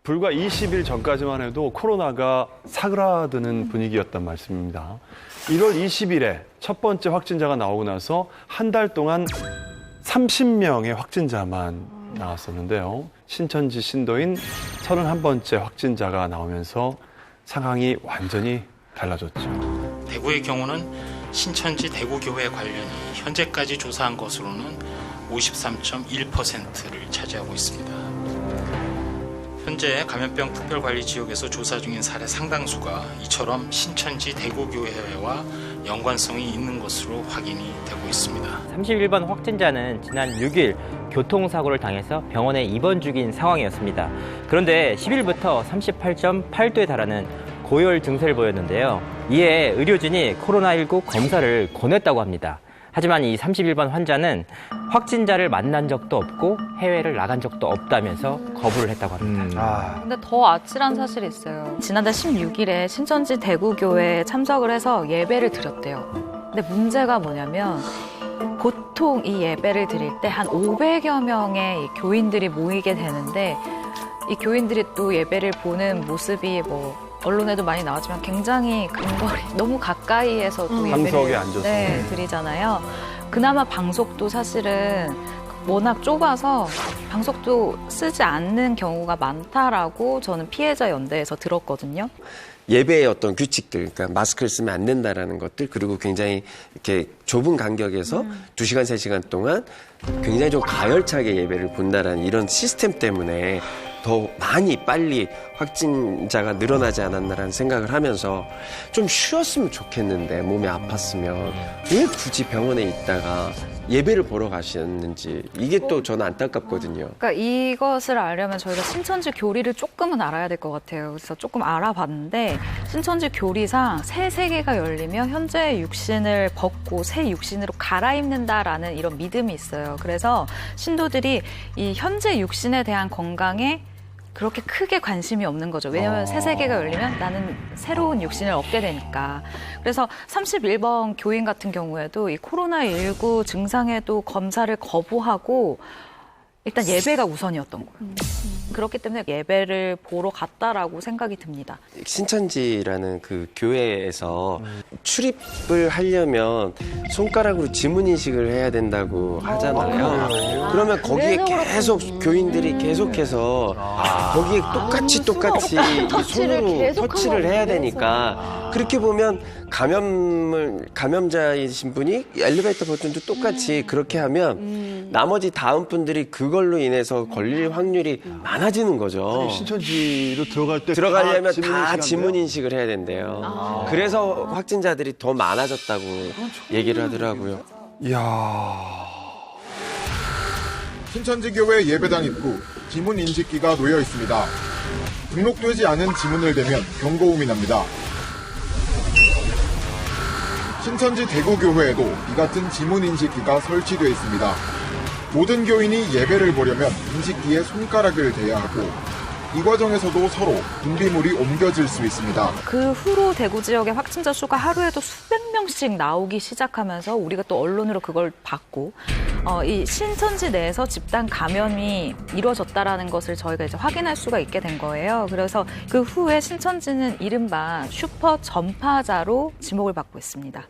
불과 20일 전까지만 해도 코로나가 사그라드는 분위기였단 말씀입니다. 1월 20일에 첫 번째 확진자가 나오고 나서 한 달 동안 30명의 확진자만 나왔었는데요. 신천지 신도인 31번째 확진자가 나오면서 상황이 완전히 달라졌죠. 대구의 경우는 신천지 대구교회 관련이 현재까지 조사한 것으로는 53.1%를 차지하고 있습니다. 현재 감염병 특별관리지역에서 조사 중인 사례 상당수가 이처럼 신천지 대구교회와 연관성이 있는 것으로 확인이 되고 있습니다. 31번 확진자는 지난 6일 교통사고를 당해서 병원에 입원 중인 상황이었습니다. 그런데 10일부터 38.8도에 달하는 고열 증세를 보였는데요. 이에 의료진이 코로나19 검사를 권했다고 합니다. 하지만 이 31번 환자는 확진자를 만난 적도 없고 해외를 나간 적도 없다면서 거부를 했다고 합니다. 근데 더 아찔한 사실이 있어요. 지난달 16일에 신천지 대구교회에 참석을 해서 예배를 드렸대요. 근데 문제가 뭐냐면 보통 이 예배를 드릴 때 한 500여 명의 교인들이 모이게 되는데 이 교인들이 또 예배를 보는 모습이 언론에도 많이 나왔지만 굉장히 근거리, 너무 가까이에서 또 방석에 예배를 앉아서. 드리잖아요. 그나마 방석도 사실은 워낙 좁아서 방석도 쓰지 않는 경우가 많다라고 저는 피해자 연대에서 들었거든요. 예배의 어떤 규칙들, 그러니까 마스크를 쓰면 안 된다라는 것들, 그리고 굉장히 이렇게 좁은 간격에서 2시간, 3시간 동안 굉장히 좀 가열차게 예배를 본다라는 이런 시스템 때문에 더 많이 빨리 확진자가 늘어나지 않았나라는 생각을 하면서 좀 쉬었으면 좋겠는데 몸이 아팠으면 왜 굳이 병원에 있다가 예배를 보러 가셨는지 이게 또 저는 안타깝거든요. 그러니까 이것을 알려면 저희가 신천지 교리를 조금은 알아야 될 것 같아요. 그래서 조금 알아봤는데 신천지 교리상 새 세계가 열리면 현재의 육신을 벗고 새 육신으로 갈아입는다라는 이런 믿음이 있어요. 그래서 신도들이 이 현재 육신에 대한 건강에 그렇게 크게 관심이 없는 거죠. 왜냐하면 새 세계가 열리면 나는 새로운 육신을 얻게 되니까. 그래서 31번 교인 같은 경우에도 이 코로나19 증상에도 검사를 거부하고 일단 예배가 우선이었던 거예요. 그렇기 때문에 예배를 보러 갔다라고 생각이 듭니다. 신천지라는 그 교회에서 출입을 하려면 손가락으로 지문 인식을 해야 된다고 하잖아요. 그러면 거기에 계속 교인들이 계속해서 거기에 똑같이 이 손으로 터치를 해야 되니까 그렇게 보면 감염자이신 분이 엘리베이터 버튼도 똑같이 그렇게 하면 나머지 다음 분들이 그걸로 인해서 걸릴 확률이 많아지는 거죠. 신천지로 들어가려면 다 지문 인식을 해야 된대요. 그래서 확진자들이 더 많아졌다고 얘기를 하더라고요. 이야. 신천지교회 예배당 입구 지문 인식기가 놓여 있습니다. 등록되지 않은 지문을 대면 경고음이 납니다. 신천지 대구교회에도 이 같은 지문 인식기가 설치되어 있습니다. 모든 교인이 예배를 보려면 인식기에 손가락을 대야 하고 이 과정에서도 서로 분비물이 옮겨질 수 있습니다. 그 후로 대구 지역의 확진자 수가 하루에도 수백 명씩 나오기 시작하면서 우리가 또 언론으로 그걸 봤고 이 신천지 내에서 집단 감염이 이루어졌다라는 것을 저희가 이제 확인할 수가 있게 된 거예요. 그래서 그 후에 신천지는 이른바 슈퍼 전파자로 지목을 받고 있습니다.